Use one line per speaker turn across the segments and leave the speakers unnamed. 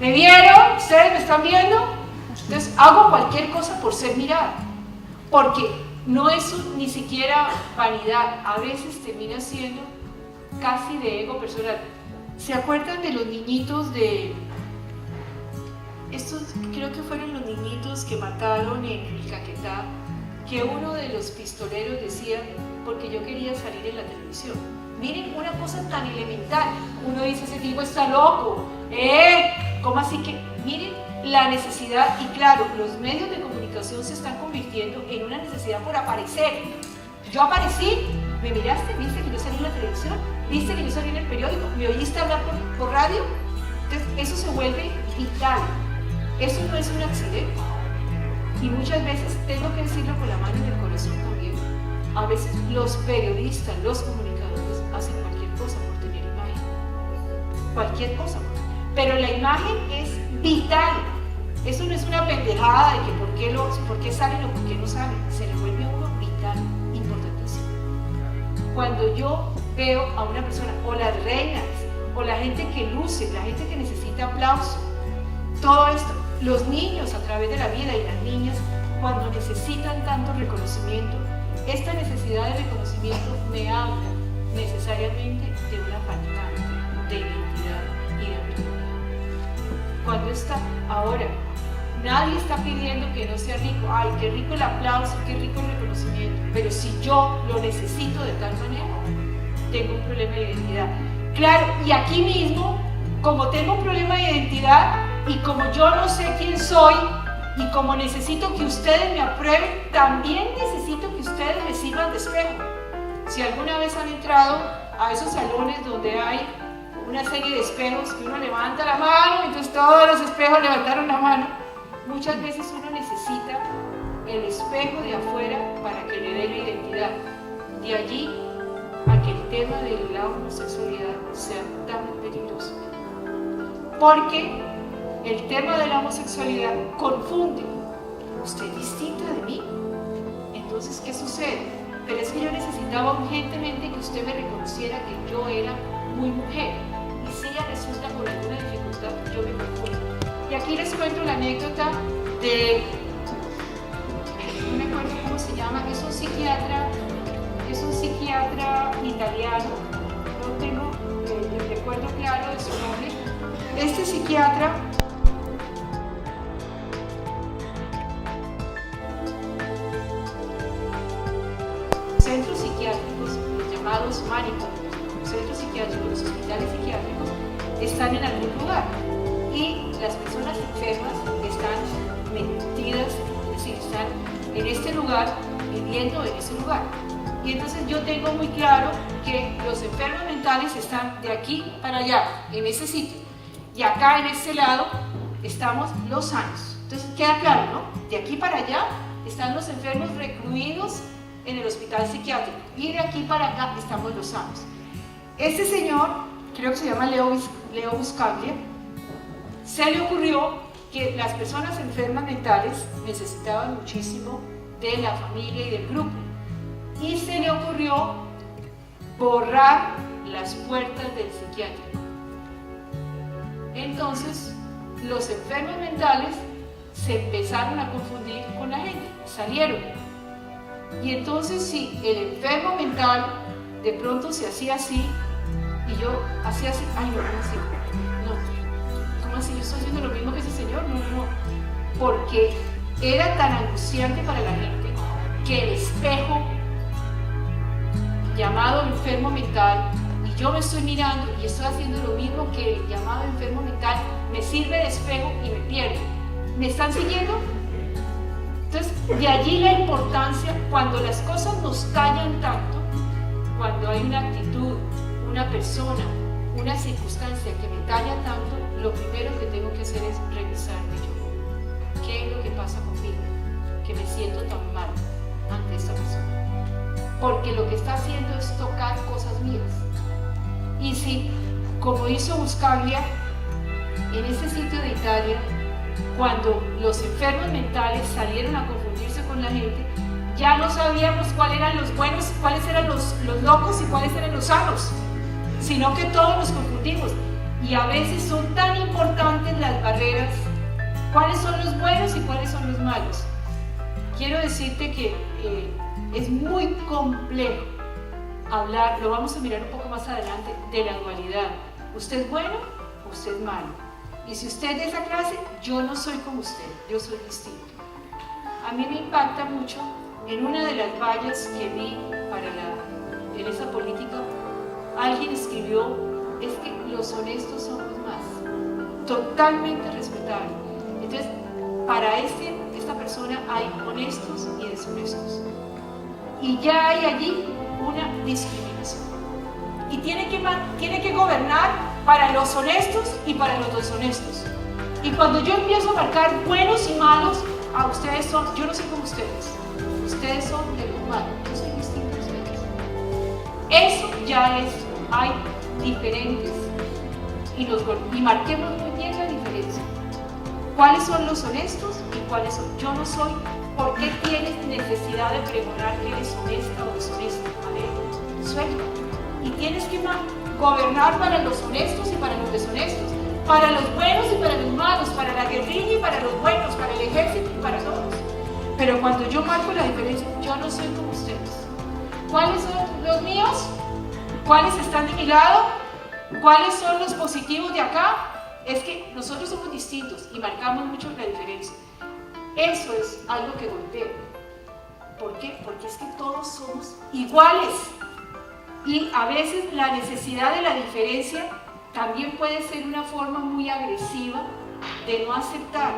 ¿Me vieron? ¿Ustedes me están viendo? Entonces hago cualquier cosa por ser mirada, porque no es ni siquiera vanidad, a veces termina siendo casi de ego personal. ¿Se acuerdan de los niñitos estos creo que fueron los niñitos que mataron en el Caquetá, que uno de los pistoleros decía, porque yo quería salir en la televisión? Miren, una cosa tan elemental, uno dice, ese tipo está loco, ¿cómo así que? Miren la necesidad, y claro, los medios de comunicación se están convirtiendo en una necesidad por aparecer. Yo aparecí, ¿me miraste? ¿Viste que yo salí en la televisión? ¿Viste que yo salí en el periódico? ¿Me oíste hablar por radio? Entonces, eso se vuelve vital. Eso no es un accidente. Y muchas veces, tengo que decirlo con la mano en el corazón también, a veces los periodistas, los comunicadores hacen cualquier cosa por tener imagen. Cualquier cosa. Pero la imagen es vital. Eso no es una pendejada de que por qué salen o por qué no salen. Se le vuelve a uno vital, importantísimo. Cuando yo veo a una persona, o las reinas, o la gente que luce, la gente que necesita aplauso, todo esto, los niños a través de la vida y las niñas, cuando necesitan tanto reconocimiento, esta necesidad de reconocimiento me habla necesariamente de una falta de identidad y de autonomía. Cuando está ahora, nadie está pidiendo que no sea rico, ay, qué rico el aplauso, qué rico el reconocimiento, pero si yo lo necesito de tal manera, tengo un problema de identidad. Claro, y aquí mismo, como tengo un problema de identidad y como yo no sé quién soy y como necesito que ustedes me aprueben, también necesito que ustedes me sirvan de espejo. Si alguna vez han entrado a esos salones donde hay una serie de espejos que uno levanta la mano, entonces todos los espejos levantaron la mano, muchas veces uno necesita el espejo de afuera para que le dé la identidad. De allí a que el tema de la homosexualidad sea tan peligroso. Porque el tema de la homosexualidad confunde. Usted es distinta de mí. Entonces, ¿qué sucede? Pero es que yo necesitaba urgentemente que usted me reconociera que yo era muy mujer. Y si ella resulta por alguna dificultad, yo me confundo. Y aquí les cuento la anécdota de, no me acuerdo cómo se llama, es un psiquiatra italiano, no tengo el recuerdo claro de su nombre. Este psiquiatra centros psiquiátricos, los llamados mánicos, los centros psiquiátricos, los hospitales psiquiátricos, están en algún lugar y las personas enfermas están metidas, es decir, están en este lugar, viviendo en ese lugar. Y entonces yo tengo muy claro que los enfermos mentales están de aquí para allá, en ese sitio, y acá en este lado estamos los sanos. Entonces queda claro, ¿no? De aquí para allá están los enfermos recluidos en el hospital psiquiátrico, y de aquí para acá estamos los sanos. Este señor, creo que se llama Leo Buscaglia, se le ocurrió que las personas enfermas mentales necesitaban muchísimo de la familia y del grupo, y se le ocurrió borrar las puertas del psiquiátrico. Entonces, los enfermos mentales se empezaron a confundir con la gente, salieron. Y entonces, si el enfermo mental de pronto se hacía así, y yo hacía así, ay, no, ¿cómo así? No, ¿cómo así? Yo estoy haciendo lo mismo que ese señor, no, porque era tan angustiante para la gente que el espejo llamado enfermo mental, y yo me estoy mirando y estoy haciendo lo mismo que el llamado enfermo mental, me sirve de espejo y me pierdo. ¿Me están siguiendo? Entonces, de allí la importancia, cuando las cosas nos tallan tanto, cuando hay una actitud, una persona, una circunstancia que me talla tanto, lo primero que tengo que hacer es revisarme yo. ¿Qué es lo que pasa conmigo? Que me siento tan mal ante esta persona. Porque lo que está haciendo es tocar cosas mías. Y si, como hizo Buscaglia, en ese sitio de Italia, cuando los enfermos mentales salieron a confundirse con la gente, ya no sabíamos cuáles eran los buenos, cuáles eran los locos y cuáles eran los sanos, sino que todos nos confundimos. Y a veces son tan importantes las barreras, cuáles son los buenos y cuáles son los malos. Quiero decirte que es muy complejo hablar, lo vamos a mirar un poco más adelante, de la dualidad. Usted es bueno, usted es malo. Y si usted es de esa clase, yo no soy como usted, yo soy distinto. A mí me impacta mucho, en una de las vallas que vi en esa política, alguien escribió, es que los honestos son los más, totalmente respetable. Entonces, para esta persona hay honestos y deshonestos. Y ya hay allí una discriminación. Y tiene que gobernar para los honestos y para los deshonestos. Y cuando yo empiezo a marcar buenos y malos, ustedes son, yo no soy como ustedes. Ustedes son de los malos, yo soy distinto a ustedes. Eso ya es, hay diferentes. Y marquemos muy bien la diferencia. ¿Cuáles son los honestos y cuáles son? Yo no soy. ¿Por qué tienes necesidad de pregonar que eres honesta o deshonesta? ¿Vale? Suelta. Y tienes que gobernar para los honestos y para los deshonestos, para los buenos y para los malos, para la guerrilla y para los buenos, para el ejército y para todos. Pero cuando yo marco la diferencia, yo no soy como ustedes. ¿Cuáles son los míos? ¿Cuáles están de mi lado? ¿Cuáles son los positivos de acá? Es que nosotros somos distintos y marcamos mucho la diferencia. Eso es algo que golpea. ¿Por qué? Porque es que todos somos iguales. Y a veces la necesidad de la diferencia también puede ser una forma muy agresiva de no aceptar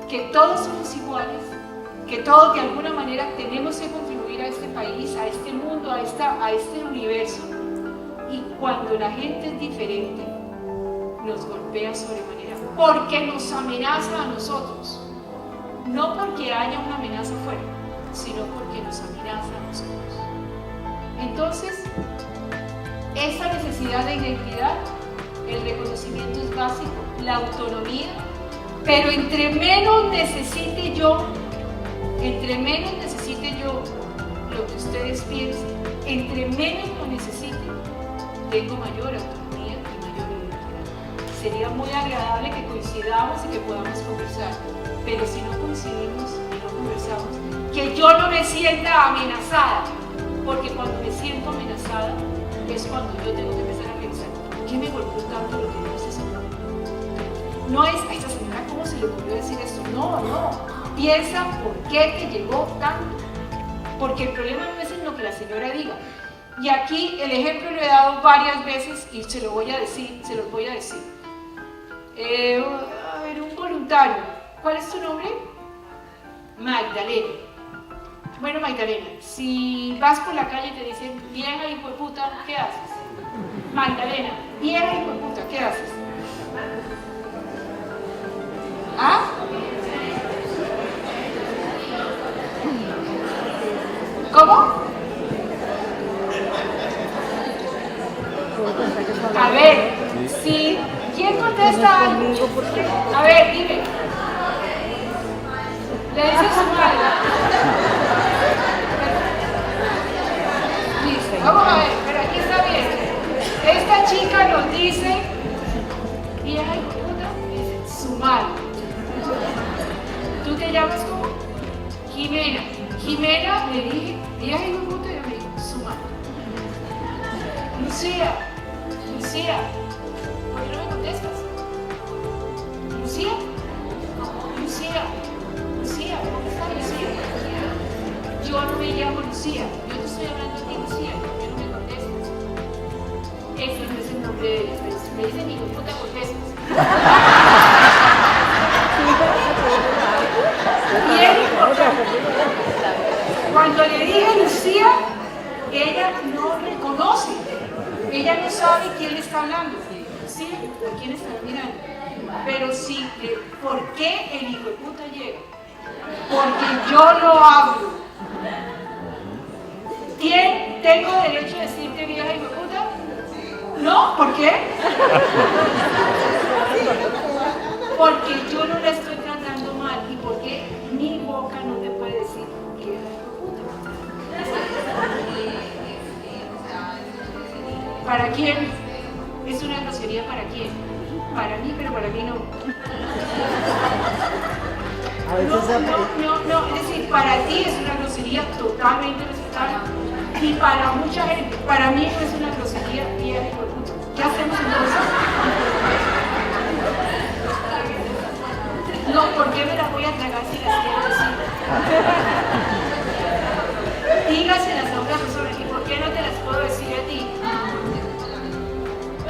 que todos somos iguales, que todos de alguna manera tenemos que contribuir a este país, a este mundo, a este universo. Y cuando la gente es diferente, nos golpea sobremanera, porque nos amenaza a nosotros. No porque haya una amenaza afuera, sino porque nos amenaza a nosotros. Entonces, esa necesidad de identidad, el reconocimiento es básico, la autonomía, pero entre menos necesite yo lo que ustedes piensen, entre menos lo necesite, tengo mayor autonomía y mayor identidad. Sería muy agradable que coincidamos y que podamos conversar, pero si no coincidimos y no conversamos, que yo no me sienta amenazada, porque cuando me siento amenazada es cuando yo tengo que empezar a pensar, ¿por qué me golpeó tanto lo que no se supone? No es, a esta señora, ¿cómo se le ocurrió decir esto? No, piensa por qué te llegó tanto, porque el problema no es en lo que la señora diga. Y aquí el ejemplo lo he dado varias veces y se los voy a decir. A ver, un voluntario. ¿Cuál es tu nombre? Magdalena. Bueno, Magdalena, si vas por la calle y te dicen vieja hijo de puta, ¿qué haces? Magdalena, vieja hijo de puta, ¿qué haces? ¿Ah? ¿Cómo? A ver, si ¿quién contesta algo? A ver, dime. Le dice su madre. Listo, vamos a ver, pero aquí está bien. Esta chica nos dice, vieja y puta, dice su madre. ¿Tú te llamas cómo? Jimena. Jimena, le dije, vieja y puta, y ella me dijo, su madre. Lucía, ¿por qué no me contestas? Lucía, ¿cómo está Lucía? Yo no me llamo Lucía, yo te estoy hablando a ti, Lucía, ¿por qué no me contestas? Ese no es el nombre de ella, pero si me dicen hijo de puta, contestas. Bien importante. Cuando le dije Lucía, ella no reconoce, ella no sabe quién le está hablando, ¿sí? ¿Por quién está mirando? Pero sí, ¿por qué el hijo de puta llega? Porque yo lo hablo. ¿Tengo derecho a decirte vieja hijo de puta? ¿No? ¿Por qué? Porque yo no la estoy tratando mal y porque mi boca no te puede decir vieja hijo de puta. ¿Para quién? Es una grosería para quién. Para mí, pero para mí no.
A veces
No, es decir, para ti es una grosería totalmente respetable. Y para mucha gente, para mí no es una grosería y es hijo de puta. ¿Qué hacemos entonces? No, ¿por qué me las voy a tragar si las quiero decir? Dígaselas a otra persona, ¿y por qué no te las puedo decir a ti?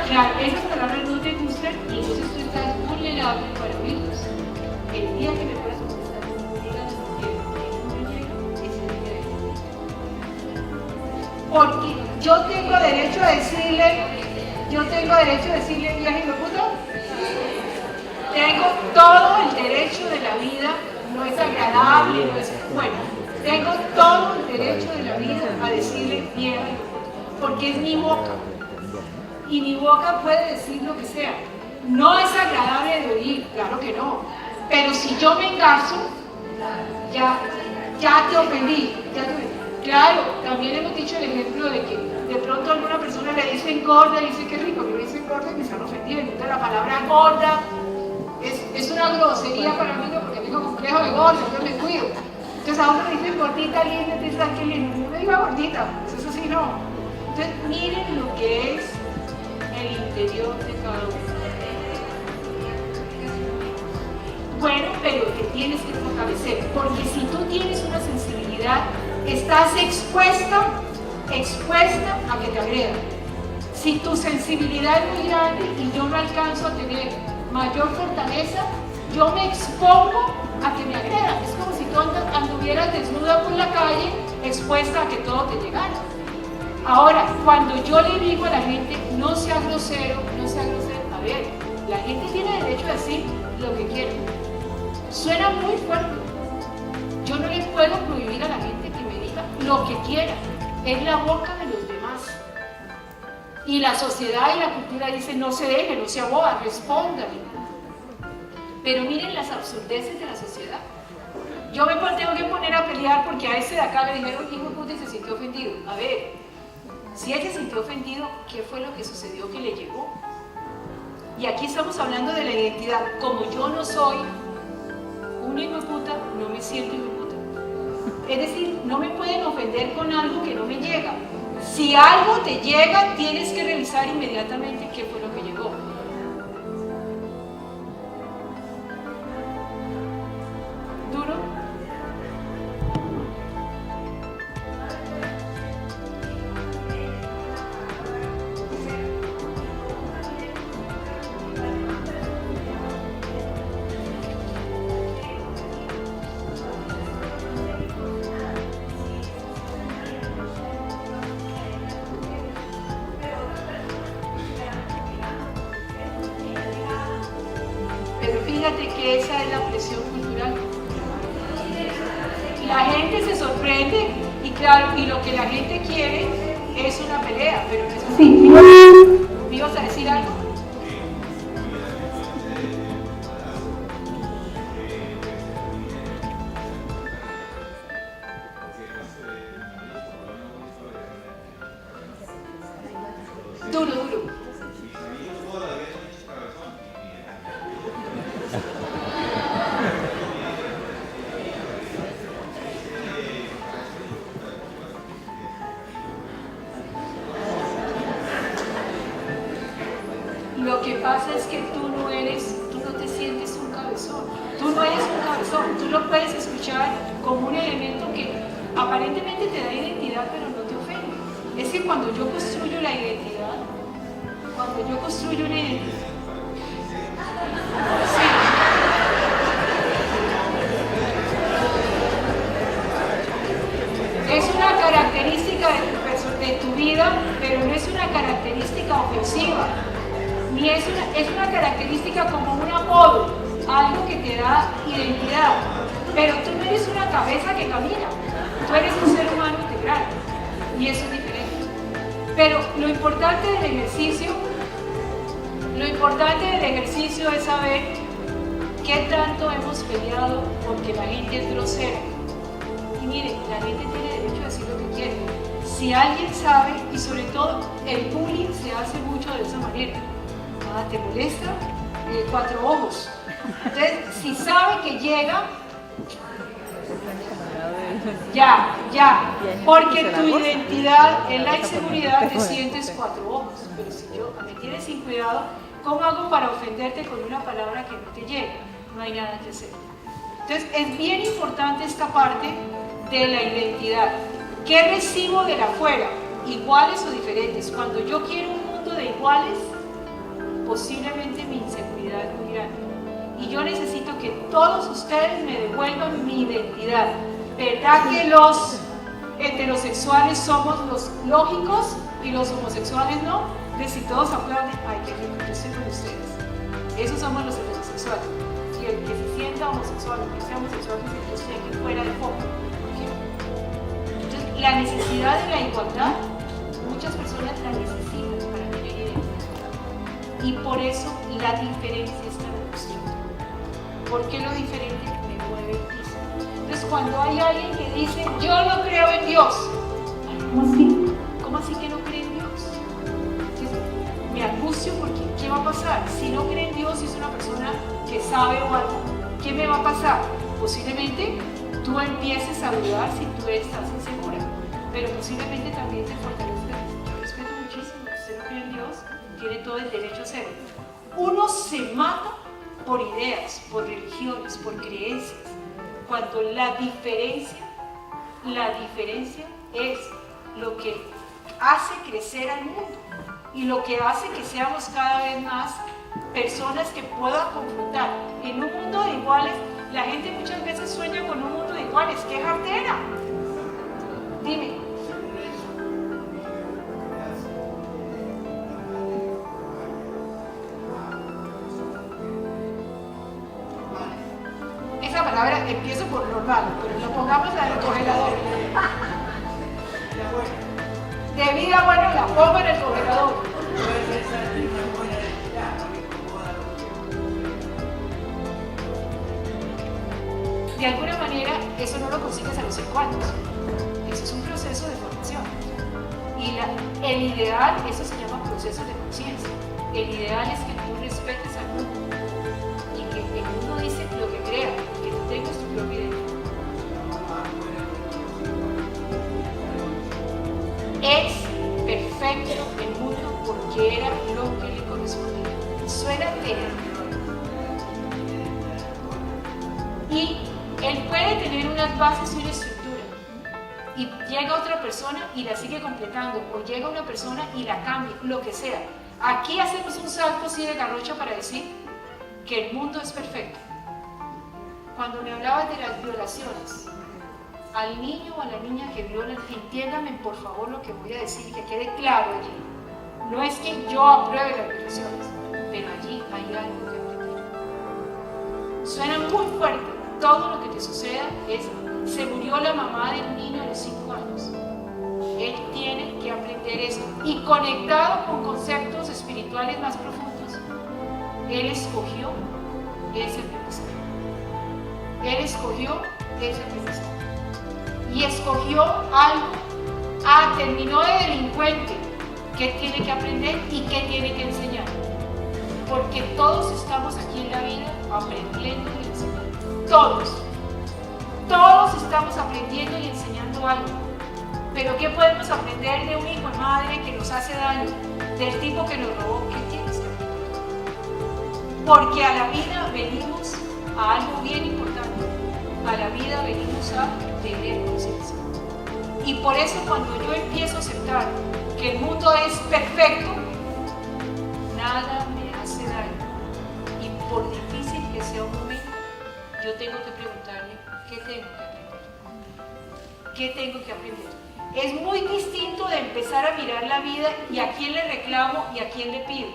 Claro, esas palabras no te gustan y entonces tú estás vulnerable para oírlos. El día que me puedas contestar, digan lo que no me llega, ese día es. Porque yo tengo derecho a decirle vieja hijo de puta. Tengo todo el derecho de la vida, no es agradable, no es bueno. Tengo todo el derecho de la vida a decirle vieja hijo de puta, porque es mi boca. Y mi boca puede decir lo que sea. No es agradable de oír, claro que no. Pero si yo me engarzo, ya te ofendí. Claro, también hemos dicho el ejemplo de que de pronto a alguna persona le dicen gorda y dice qué rico, que me dicen gorda y me están ofendidos. Entonces la palabra gorda es una grosería para mí porque tengo complejo de gorda, yo me cuido. Entonces a uno le dicen gordita, linda, te estás que lindo. No me diga gordita, eso sí no. Entonces miren lo que es el interior de cada uno. Bueno, pero te tienes que fortalecer, porque si tú tienes una sensibilidad, estás expuesta a que te agredan. Si tu sensibilidad es muy grande y yo no alcanzo a tener mayor fortaleza, yo me expongo a que me agredan. Es como si tú anduvieras desnuda por la calle, expuesta a que todo te llegara. Ahora, cuando yo le digo a la gente, no sea grosero, a ver, la gente tiene derecho a decir lo que quiera. Suena muy fuerte. Yo no le puedo prohibir a la gente que me diga lo que quiera. Es la boca de los demás. Y la sociedad y la cultura dicen, no se deje, no se aboga, respóndale. Pero miren las absurdeces de la sociedad. Yo me tengo que poner a pelear porque a ese de acá le dijeron hijo de puta y se sintió ofendido. A ver, si él se sintió ofendido, ¿qué fue lo que sucedió que le llegó? Y aquí estamos hablando de la identidad. Como yo no soy un hijo de puta, no me siento hijo de puta. Es decir, no me pueden ofender con algo que no me llega. Si algo te llega, tienes que revisar inmediatamente qué fue lo que llegó. ¿Duro? Pero fíjate que esa es la presión cultural. La gente se sorprende y claro, y lo que la gente quiere es una pelea, pero no es así. ¿Me ibas a decir algo? Duro. Lo que pasa es que tú no te sientes un cabezón. Tú no eres un cabezón. Tú lo puedes escuchar como un elemento que aparentemente te da identidad, pero no te ofende. Es que cuando yo construyo una identidad, es una característica de tu vida, pero no es una característica ofensiva. Ni es una característica como un apodo, algo que te da identidad. Pero tú no eres una cabeza que camina, tú eres un ser humano integral y eso es diferente. Pero lo importante del ejercicio es saber qué tanto hemos peleado porque la gente es grosera. Y miren, la gente tiene derecho a decir lo que quiere. Si alguien sabe, y sobre todo el bullying se hace mucho de esa manera. ¿Te molesta? cuatro ojos. Entonces, si sabe que llega, ya, porque tu identidad en la inseguridad te sientes cuatro ojos. Pero si yo me tienes sin cuidado, ¿cómo hago para ofenderte con una palabra que no te llega? No hay nada que hacer. Entonces, es bien importante esta parte de la identidad. ¿Qué recibo de la afuera? ¿Iguales o diferentes? Cuando yo quiero un mundo de iguales, posiblemente mi inseguridad es muy grande. Y yo necesito que todos ustedes me devuelvan mi identidad. ¿Verdad que los heterosexuales somos los lógicos y los homosexuales no? Entonces, si todos aplauden, ay, qué rico, yo estoy con ustedes. Esos somos los heterosexuales. Y el que se sienta homosexual o que sea homosexual, dice que yo estoy aquí fuera de foco. Entonces, la necesidad de la igualdad, muchas personas la necesitan para tener identidad. Y por eso la diferencia es tan cuestión. Porque lo diferente me mueve el piso. Entonces, cuando hay alguien que dice, yo no creo en Dios, ¿cómo así? ¿Cómo así que no cree en Dios? Entonces, me angustio porque, ¿qué va a pasar? Si no cree en Dios y es una persona que sabe o algo, ¿qué me va a pasar? Posiblemente tú empieces a dudar si tú estás insegura, pero posiblemente también te fortalezcas. Yo respeto muchísimo, usted no cree en Dios, tiene todo el derecho a hacerlo. Uno se mata por ideas, por religiones, por creencias, cuando la diferencia es lo que hace crecer al mundo y lo que hace que seamos cada vez más personas que puedan confrontar. En un mundo de iguales, la gente muchas veces sueña con un mundo de iguales. ¡Qué jartera! Dime. Esa palabra empiezo por normal, pero lo pongamos en el congelador. De vida, bueno, la pongo en el congelador. De alguna manera, eso no lo consigues a los 5 años. Eso es un proceso de formación. Y el ideal, eso se llama proceso de conciencia. El ideal es que tú respetes al mundo y que el mundo dice lo que crea, que tú tengas tu propia identidad. Es perfecto el mundo porque era lo que le correspondía. Suena terrible. Y él puede tener unas bases y una estructura. Y llega otra persona y la sigue completando. O llega una persona y la cambia, lo que sea. Aquí hacemos un salto así de garrocha para decir que el mundo es perfecto. Cuando me hablabas de las violaciones, al niño o a la niña que violan, entiéndame por favor lo que voy a decir, que quede claro allí. No es que yo apruebe las violaciones, pero allí hay algo que aprender. Suena muy fuerte. Todo lo que te suceda es, se murió la mamá del niño a los 5 años. Él tiene que aprender eso. Y conectado con conceptos espirituales más profundos, él escogió ese aprendizaje. Él escogió ese aprendizaje. Y escogió algo. Terminó de delincuente. ¿Qué tiene que aprender y qué tiene que enseñar? Porque todos estamos aquí en la vida aprendiendo y enseñando. Todos estamos aprendiendo y enseñando algo. Pero ¿qué podemos aprender de un hijo de madre que nos hace daño? Del tipo que nos robó. ¿Qué tienes que aprender? Porque a la vida venimos a algo bien importante. A la vida venimos a tener conciencia. Y por eso cuando yo empiezo a aceptar que el mundo es perfecto, nada me hace daño. Y por difícil que sea un momento, yo tengo que preguntarme, ¿qué tengo que aprender? ¿Qué tengo que aprender? Es muy distinto de empezar a mirar la vida y a quién le reclamo y a quién le pido.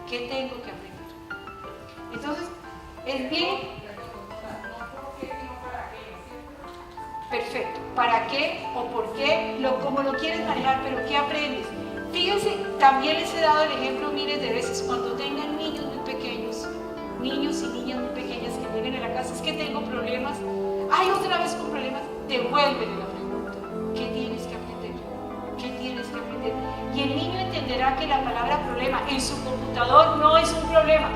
¿Qué tengo que aprender? Entonces, es bien... Perfecto. ¿Para qué o por qué? Como lo quieres manejar, pero ¿qué aprendes? Fíjense, también les he dado el ejemplo miles de veces, cuando tengan niños muy pequeños, niños y niñas muy pequeñas que lleguen a la casa, es que tengo problemas, ay, otra vez con problemas, devuélvele la pregunta, ¿qué tienes que aprender? ¿Qué tienes que aprender? Y el niño entenderá que la palabra problema en su computador no es un problema.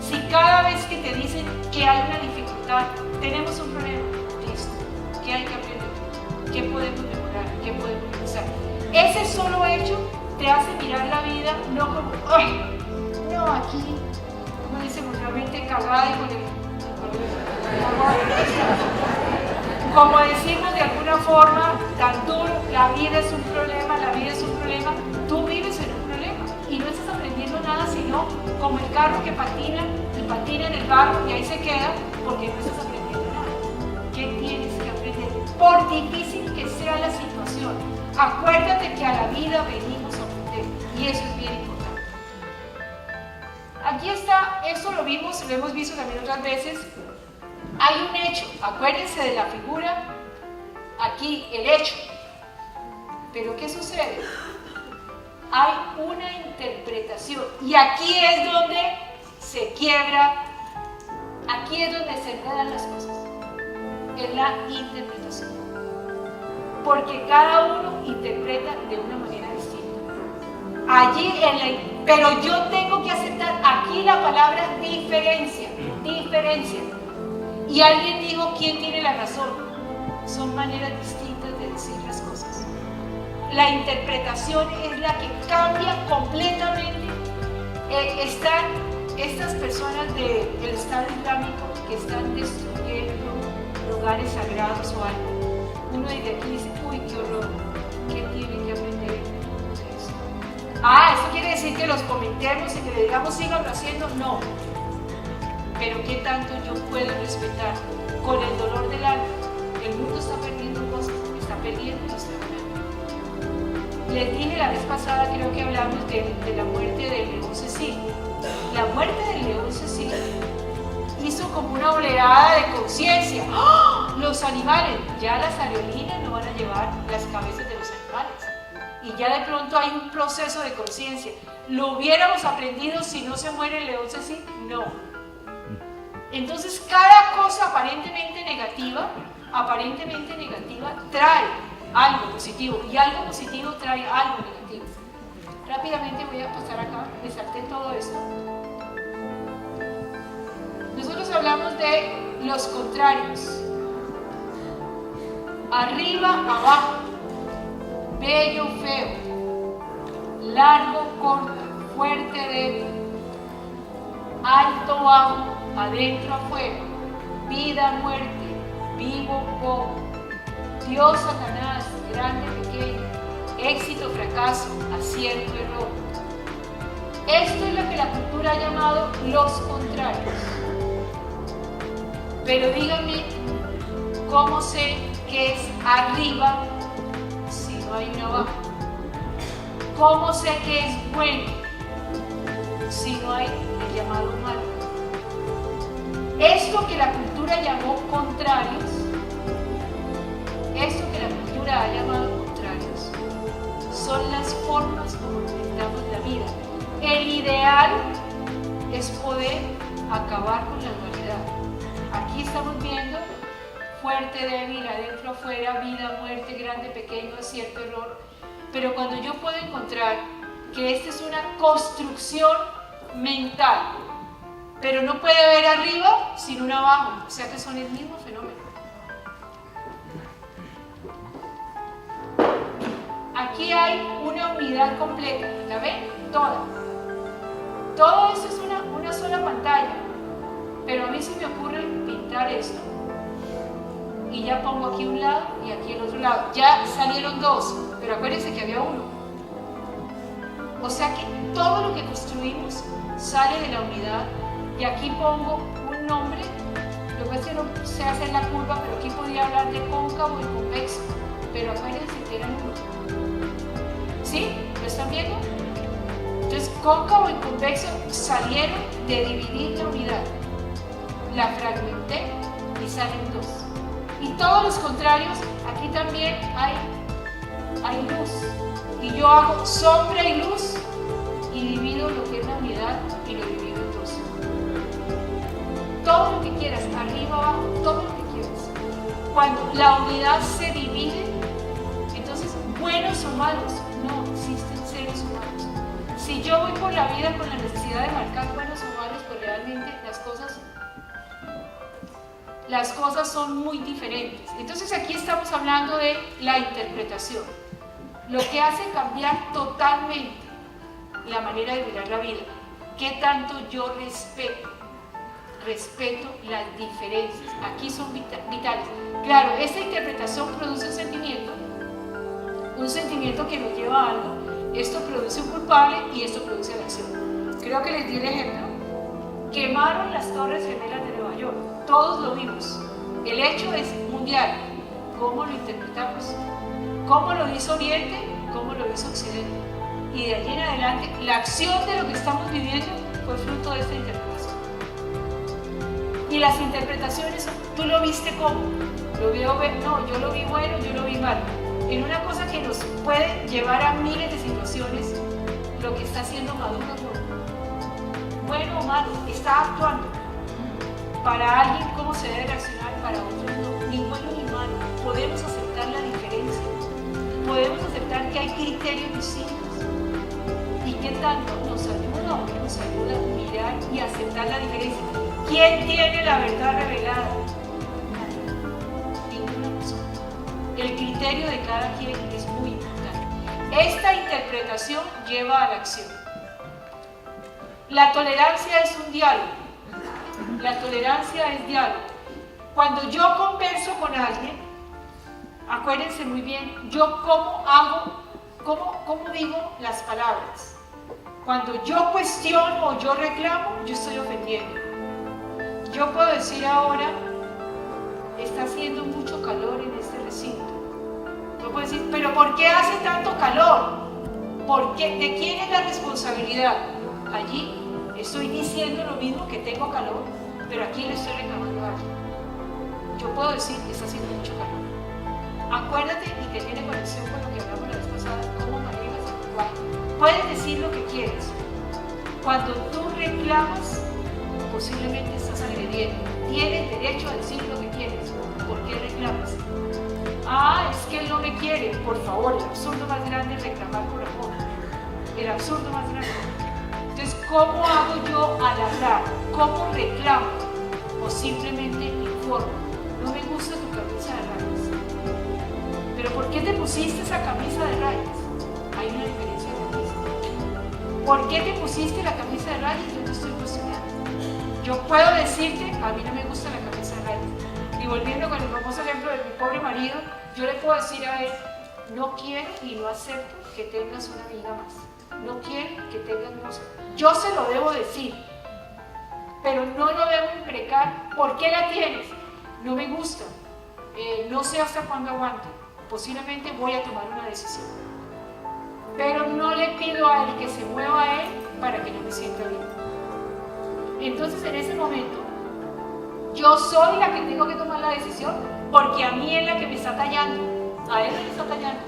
Si cada vez que te dicen que hay una dificultad, tenemos un problema, listo, ¿qué hay que aprender? ¿Qué podemos mejorar? ¿Qué podemos realizar? Ese solo hecho te hace mirar la vida no como, ¡ay! No, aquí, como dicen realmente cagada y como decimos de alguna forma, tan duro, la vida es un problema, la vida es un problema, tú vives en un problema y no estás aprendiendo nada sino como el carro que patina y patina en el barro y ahí se queda porque no estás aprendiendo nada. ¿Qué tienes que aprender? Por difícil que sea la situación, acuérdate que a la vida venimos a aprender y eso es bien importante. Aquí está, esto lo vimos, lo hemos visto también otras veces. Hay un hecho, acuérdense de la figura, aquí el hecho. Pero ¿qué sucede? Hay una interpretación y aquí es donde se quiebra, aquí es donde se enredan las cosas, en la interpretación. Porque cada uno interpreta de una manera distinta. Allí, pero yo tengo que aceptar aquí la palabra diferencia, diferencia. Y alguien dijo, ¿quién tiene la razón? Son maneras distintas de decir las cosas. La interpretación es la que cambia completamente. Están estas personas del Estado Islámico que están destruyendo lugares sagrados o algo. Uno desde aquí dice, uy, qué horror, ¿qué tiene que aprender de eso? Ah, ¿eso quiere decir que los comentemos y que le digamos, síganlo haciendo? No. Pero ¿qué tanto yo puedo respetar con el dolor del alma? El mundo está perdiendo cosas, está perdiendo y está ganando. Les dije la vez pasada, creo que hablamos de la muerte del león Cecil. La muerte del león Cecil hizo como una oleada de conciencia. ¡Oh! Los animales, ya las aerolíneas no van a llevar las cabezas de los animales. Y ya de pronto hay un proceso de conciencia. ¿Lo hubiéramos aprendido si no se muere el león Cecil? No. Entonces cada cosa aparentemente negativa trae algo positivo y algo positivo trae algo negativo. Rápidamente voy a pasar acá, me salté todo esto. Nosotros hablamos de los contrarios. Arriba, abajo, bello, feo, largo, corto, fuerte, débil, alto, bajo, adentro, afuera, vida, muerte, vivo, poco, Dios, Satanás, grande, pequeño, éxito, fracaso, acierto, error. Esto es lo que la cultura ha llamado los contrarios. Pero díganme, ¿cómo sé que es arriba si no hay un abajo? ¿Cómo sé que es bueno si no hay el llamado malo? Esto que la cultura llamó contrarios, esto que la cultura ha llamado contrarios, son las formas como enfrentamos la vida. El ideal es poder acabar con la dualidad. Aquí estamos viendo fuerte, débil, adentro, afuera, vida, muerte, grande, pequeño, acierto, error. Pero cuando yo puedo encontrar que esta es una construcción mental, pero no puede haber arriba sin un abajo, o sea que son el mismo fenómeno. Aquí hay una unidad completa, ¿la ven? Toda. Todo esto es una sola pantalla, pero a mí se me ocurre pintar esto y ya pongo aquí un lado y aquí el otro lado. Ya salieron dos, pero acuérdense que había uno. O sea que todo lo que construimos sale de la unidad. Y aquí pongo un nombre, lo que pasa es que no sé hacer la curva, pero aquí podría hablar de cóncavo y convexo, pero acuérdense que eran uno. ¿Sí? ¿Lo están viendo? Entonces, cóncavo y convexo salieron de dividir la unidad. La fragmenté y salen dos. Y todos los contrarios, aquí también hay luz. Y yo hago sombra y luz y divido lo que es la unidad y lo divido en dos. Todo lo que quieras, arriba, abajo, todo lo que quieras. Cuando la unidad se divide, entonces, buenos o malos, no existen seres humanos. Si yo voy por la vida con la necesidad de marcar buenos o malos, pues realmente realmente las cosas son muy diferentes. Entonces aquí estamos hablando de la interpretación, lo que hace cambiar totalmente la manera de mirar la vida. ¿Qué tanto yo respeto las diferencias? Aquí son vitales. Claro, esta interpretación produce un sentimiento que nos lleva a algo. Esto produce un culpable y esto produce la acción. Creo que les di el ejemplo. Quemaron las Torres Gemelas de Nueva York. Todos lo vimos. El hecho es mundial. ¿Cómo lo interpretamos? ¿Cómo lo hizo Oriente? ¿Cómo lo hizo Occidente? Y de allí en adelante, la acción de lo que estamos viviendo fue fruto de esta interpretación. Y las interpretaciones, ¿tú lo viste cómo? ¿Lo vio? No, yo lo vi bueno, yo lo vi mal. En una cosa que nos puede llevar a miles de situaciones, lo que está haciendo Maduro, bueno o malo, está actuando. Para alguien, ¿cómo se debe reaccionar? Para otros, no, ni bueno ni malo. Podemos aceptar la diferencia. Podemos aceptar que hay criterios distintos. ¿Y qué tanto nos ayuda o no nos ayuda a mirar y aceptar la diferencia? ¿Quién tiene la verdad revelada? Ninguna persona. El criterio de cada quien es muy importante. Esta interpretación lleva a la acción. La tolerancia es un diálogo. La tolerancia es diálogo. Cuando yo converso con alguien, acuérdense muy bien, yo cómo digo las palabras. Cuando yo cuestiono o yo reclamo, yo estoy ofendiendo. Yo puedo decir ahora, está haciendo mucho calor en este recinto. Yo puedo decir, pero ¿por qué hace tanto calor? ¿De quién es la responsabilidad? Allí estoy diciendo lo mismo, que tengo calor, pero aquí le estoy reclamando a alguien. Yo puedo decir que está haciendo mucho calor. Acuérdate, y que tiene conexión con lo que hablamos la vez pasada, cómo manejas el lenguaje. Puedes decir lo que quieres. Cuando tú reclamas, posiblemente estás agrediendo. Tienes derecho a decir lo que quieres. ¿Por qué reclamas? Es que él no me quiere. Por favor, el absurdo más grande es reclamar por amor. El absurdo más grande. Entonces, ¿cómo hago yo al hablar? ¿Cómo reclamo? O simplemente informo. No me gusta tu camisa de rayas. ¿Pero por qué te pusiste esa camisa de rayas? Hay una diferencia de camisa. ¿Por qué te pusiste la camisa de rayas? Yo te estoy cuestionando. Yo puedo decirte, a mí no me gusta la camisa de rayas. Y volviendo con el famoso ejemplo de mi pobre marido, yo le puedo decir a él, no quiero y no acepto que tengas una amiga más. No quiero que tengas novia. Yo se lo debo decir, pero no lo debo imprecar. ¿Por qué la tienes? No me gusta. No sé hasta cuándo aguante. Posiblemente voy a tomar una decisión. Pero no le pido a él que se mueva a él para que yo me sienta bien. Entonces, en ese momento, yo soy la que tengo que tomar la decisión, porque a mí es la que me está tallando. A él me está tallando.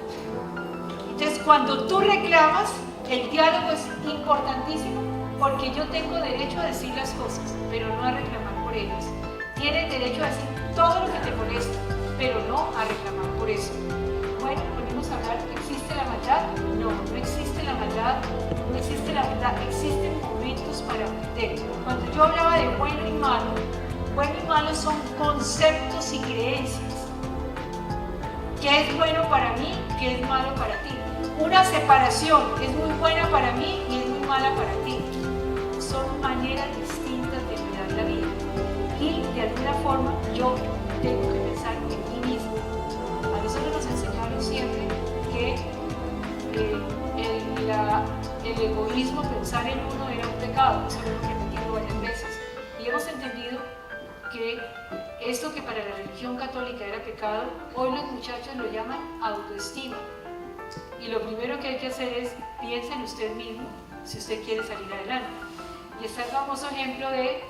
Entonces, cuando tú reclamas, el diálogo es importantísimo, porque yo tengo derecho a decir las cosas, pero no a reclamar por ellas. Tienes derecho a decir todo lo que te molesta, pero no a reclamar por eso. Bueno, volvemos a hablar, ¿existe la maldad? No, no existe la maldad, no existe la maldad, existen momentos para aprender. Cuando yo hablaba de bueno y malo son conceptos y creencias. ¿Qué es bueno para mí? ¿Qué es malo para ti? Una separación es muy buena para mí y es muy mala para ti. Son maneras distintas de mirar la vida. Y de alguna forma yo tengo que pensar en mí mismo. A nosotros nos enseñaron siempre que el egoísmo, pensar en uno, era un pecado. Eso lo hemos repetido varias veces. Y hemos entendido que esto que para la religión católica era pecado, hoy los muchachos lo llaman autoestima. Y lo primero que hay que hacer es piensa en usted mismo si usted quiere salir adelante. Y está el famoso ejemplo de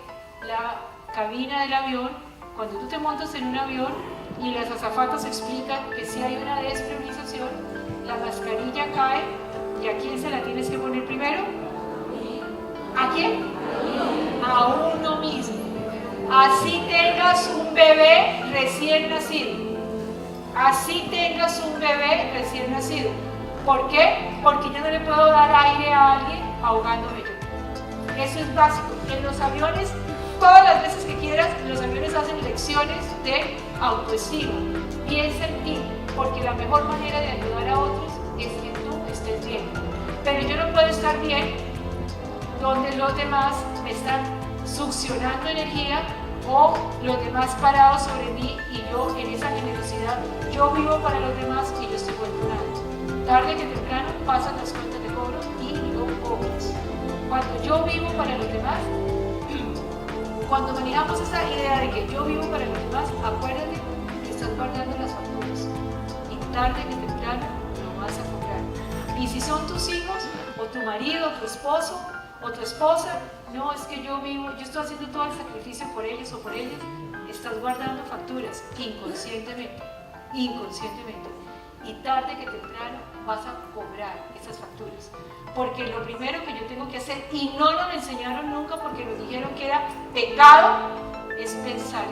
la cabina del avión. Cuando tú te montas en un avión y las azafatas explican que si hay una despriorización, la mascarilla cae, ¿y a quién se la tienes que poner primero? ¿A quién? A uno mismo. Así tengas un bebé recién nacido. Así tengas un bebé recién nacido. ¿Por qué? Porque yo no le puedo dar aire a alguien ahogándome yo. Eso es básico. En los aviones, todas las veces que quieras, los aviones hacen lecciones de autoestima. Piensa en ti, porque la mejor manera de ayudar a otros es que tú estés bien. Pero yo no puedo estar bien donde los demás me están succionando energía o los demás parados sobre mí y yo en esa generosidad, yo vivo para los demás y yo estoy vuelto nada. Tarde que temprano pasan las cuentas de cobro y no cobras. Cuando yo vivo para los demás, cuando manejamos esa idea de que yo vivo para los demás, acuérdate que estás guardando las facturas y tarde que temprano lo vas a cobrar. Y si son tus hijos, o tu marido, tu esposo, o tu esposa, no, es que yo vivo, yo estoy haciendo todo el sacrificio por ellos o por ellas, estás guardando facturas inconscientemente, y tarde que temprano vas a cobrar esas facturas, porque lo primero que yo tengo que hacer, y no nos lo enseñaron nunca porque nos dijeron que era pecado, es pensar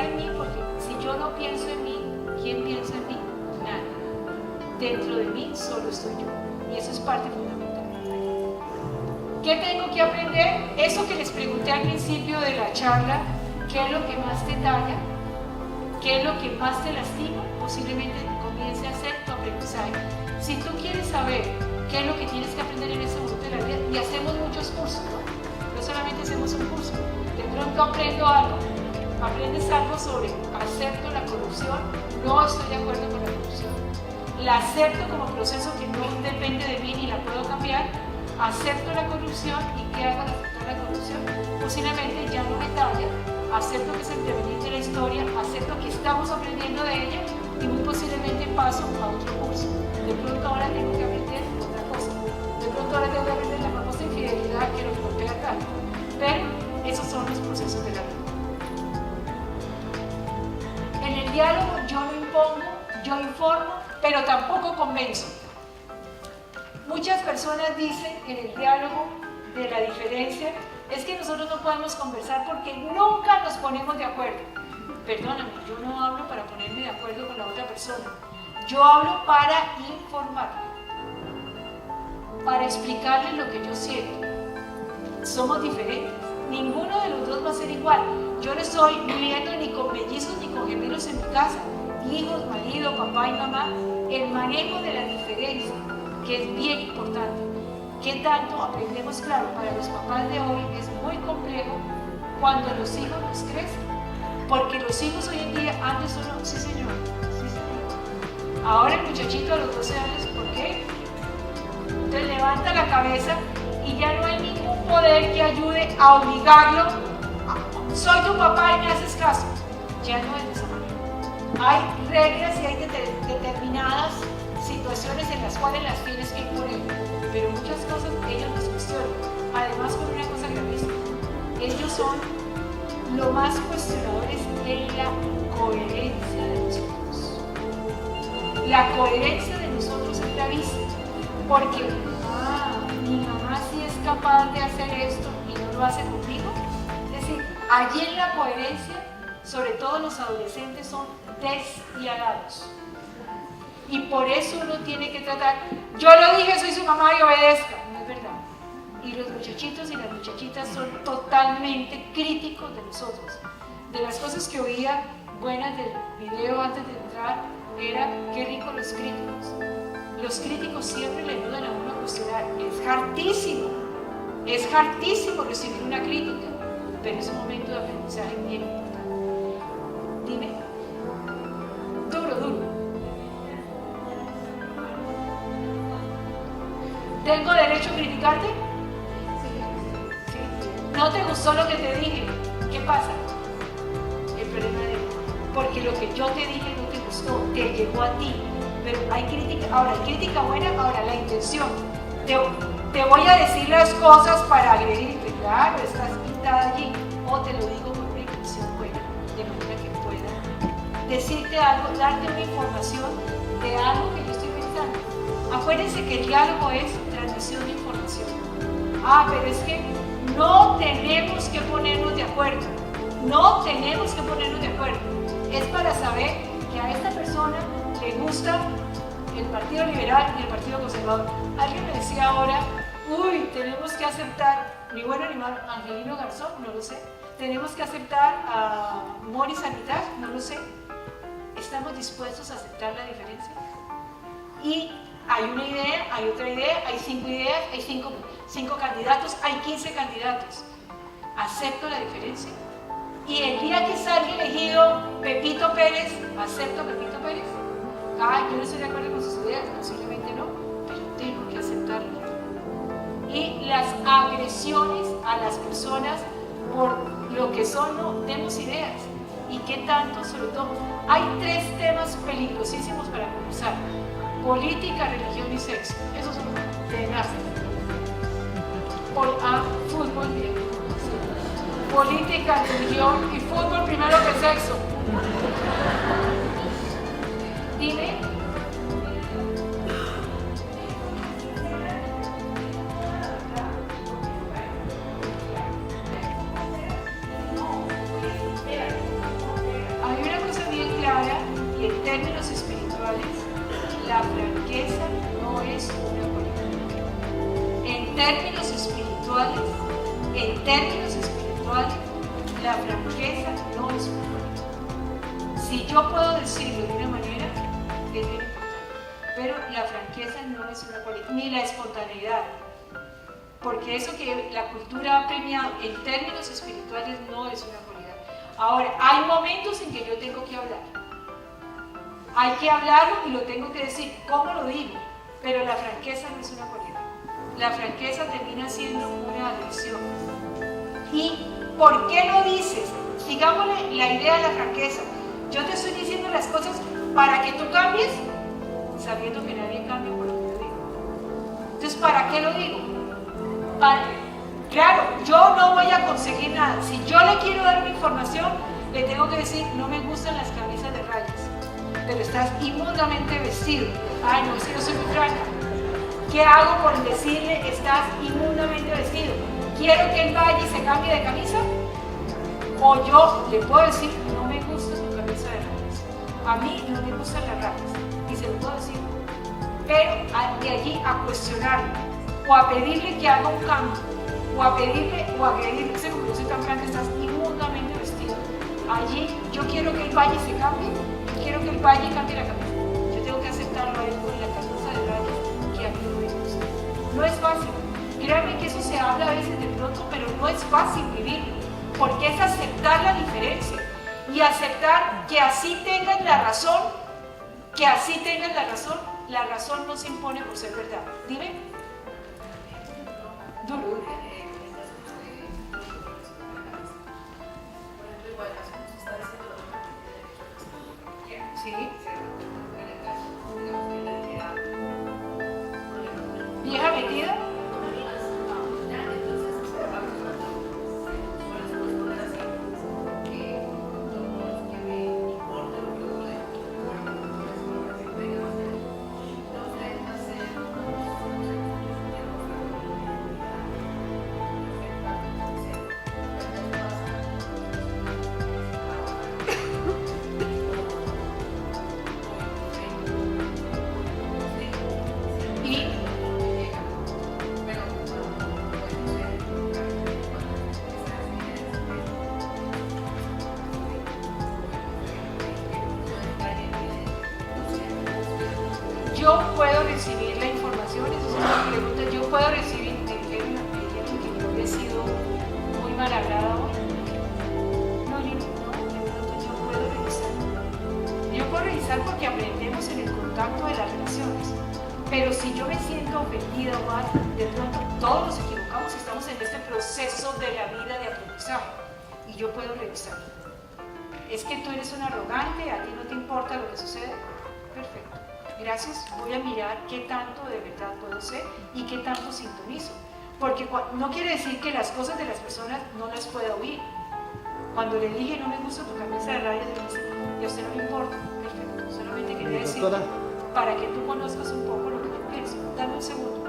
en mí, porque si yo no pienso en mí, ¿quién piensa en mí? Nadie. Dentro de mí solo estoy yo, y eso es parte fundamental. ¿Qué tengo que aprender? Eso que les pregunté al principio de la charla, ¿qué es lo que más te talla? ¿Qué es lo que más te lastima? Posiblemente comience a ser tu aprendizaje. Si tú quieres saber qué es lo que tienes que aprender en ese momento de la vida, y hacemos muchos cursos, no solamente hacemos un curso, de pronto aprendo algo, aprendes algo sobre acepto la corrupción, no estoy de acuerdo con la corrupción, la acepto como proceso que no depende de mí ni la puedo cambiar, acepto la corrupción y ¿qué hago al aceptar la corrupción? Posiblemente ya no me talla, acepto que es el devenir de la historia, acepto que estamos aprendiendo de ella y muy posiblemente paso a otro curso. De pronto ahora tengo que aprender otra cosa, de pronto ahora tengo que aprender la famosa infidelidad que nos golpea tanto, pero esos son los procesos de la vida. En el diálogo yo no impongo, yo informo, pero tampoco convenzo. Muchas personas dicen en el diálogo de la diferencia, es que nosotros no podemos conversar porque nunca nos ponemos de acuerdo. Perdóname, yo no hablo para ponerme de acuerdo con la otra persona. Yo hablo para informar, para explicarle lo que yo siento. Somos diferentes, ninguno de los dos va a ser igual. Yo no estoy viviendo ni con mellizos ni con gemelos en mi casa, hijos, marido, papá y mamá. El manejo de la diferencia, que es bien importante. ¿Qué tanto aprendemos? Claro, para los papás de hoy es muy complejo cuando los hijos nos crecen, porque los hijos hoy en día, antes solo, sí señor, ahora el muchachito a los 12 años, ¿por qué? Entonces levanta la cabeza y ya no hay ningún poder que ayude a obligarlo, soy tu papá y me haces caso, ya no es de esa manera. Hay reglas y hay determinadas situaciones en las cuales las tienes que imponer, pero muchas cosas ellos nos cuestionan. Además, con una cosa gravísima, ellos son lo más cuestionadores en la coherencia de nosotros. La coherencia de nosotros es gravísima, porque mi mamá sí es capaz de hacer esto y no lo hace conmigo. Es decir, allí en la coherencia, sobre todo los adolescentes son despiadados. Y por eso uno tiene que tratar, yo lo dije, soy su mamá y obedezca, no es verdad. Y los muchachitos y las muchachitas son totalmente críticos de nosotros. De las cosas que oía buenas del video antes de entrar, era qué rico los críticos. Los críticos siempre le ayudan a uno a cuestionar. Es hartísimo recibir una crítica, pero es un momento de aprendizaje bien importante. Dime, duro. ¿Tengo derecho a criticarte? Sí. ¿No te gustó lo que te dije? ¿Qué pasa? El problema de porque lo que yo te dije no te gustó, te llegó a ti. Pero hay crítica, ahora hay crítica buena, ahora la intención. Te voy a decir las cosas para agredirte, claro, estás pintada allí. O te lo digo con una intención buena, de manera que pueda decirte algo, darte una información de algo que yo estoy pensando. Acuérdense que el diálogo es transmisión de información. Pero es que no tenemos que ponernos de acuerdo. No tenemos que ponernos de acuerdo. Es para saber que a esta persona le gusta el Partido Liberal y el Partido Conservador. Alguien me decía ahora uy, tenemos que aceptar, ni bueno ni malo, Angelino Garzón, no lo sé. Tenemos que aceptar a Mori Sanitac, no lo sé. ¿Estamos dispuestos a aceptar la diferencia? Y hay una idea, hay otra idea, hay 5 ideas, hay 5 candidatos, hay 15 candidatos. ¿Acepto la diferencia? Y el día que salga elegido Pepito Pérez, ¿acepto a Pepito Pérez? Ay, yo no estoy de acuerdo con sus ideas, posiblemente no, pero tengo que aceptarlo. Y las agresiones a las personas por lo que son, no, demos ideas. ¿Y qué tanto? Sobre todo, hay 3 temas peligrosísimos para conversar: política, religión y sexo. Esos son temas. Fútbol, bien. Política, religión y fútbol primero que sexo. Dime. Hay una cosa bien clara, y en términos espirituales, la franqueza no es una política. En términos espirituales, la franqueza no es una política. Si yo puedo decirlo de una manera, es bien importante, pero la franqueza no es una política, ni la espontaneidad, porque eso que la cultura ha premiado en términos espirituales no es una cualidad. Ahora, hay momentos en que yo tengo que hablar. Hay que hablarlo y lo tengo que decir. ¿Cómo lo digo? Pero la franqueza no es una cualidad. La franqueza termina siendo una agresión. ¿Y por qué lo dices? Sigámosle la idea de la franqueza. Yo te estoy diciendo las cosas para que tú cambies, sabiendo que nadie cambia por lo que yo digo. Entonces, ¿para qué lo digo? Claro, yo no voy a conseguir nada. Si yo le quiero dar una información, le tengo que decir: no me gustan las camisas de rayas, pero estás inmundamente vestido. Ay, no, es que no soy muy franca. ¿Qué hago por decirle: estás inmundamente vestido? ¿Quiero que él vaya y se cambie de camisa? O yo le puedo decir: no me gusta tu camisa de rayas. A mí no me gustan las rayas. Y se lo puedo decir. Pero de allí a cuestionarlo, o a pedirle que haga un cambio, o a pedirle, o a agredirle: seguro que soy tan grande, estás inmundamente vestido. Allí yo quiero que él vaya y se cambie, yo quiero que él vaya y cambie la camisa. Yo tengo que aceptarlo a él con la camisa de rayas que a mí no me gusta. No es fácil. Créanme que eso se habla a veces de pronto, pero no es fácil vivirlo, porque es aceptar la diferencia y aceptar que así tengan la razón, la razón no se impone por ser verdad. Dime. Duro. Sí. ¿Vieja metida? Yo puedo recibir la información, esa es una pregunta. Yo puedo recibir, me dijeron que yo había sido muy mal hablada hoy. No, de pronto yo puedo revisar. Yo puedo revisar porque aprendemos en el contacto de las relaciones. Pero si yo me siento ofendida o mal, de pronto todos nos equivocamos y estamos en este proceso de la vida de aprendizaje. Y yo puedo revisar. Es que tú eres un arrogante, a ti no te importa lo que sucede. Perfecto. Gracias, voy a mirar qué tanto de verdad puedo ser y qué tanto sintonizo. Porque no quiere decir que las cosas de las personas no las pueda oír. Cuando le dije: no me gusta tu camisa de rayas, le dice: y a usted no le importa. Perfecto, solamente quería decir para que tú conozcas un poco lo que yo pienso. Dame un segundo.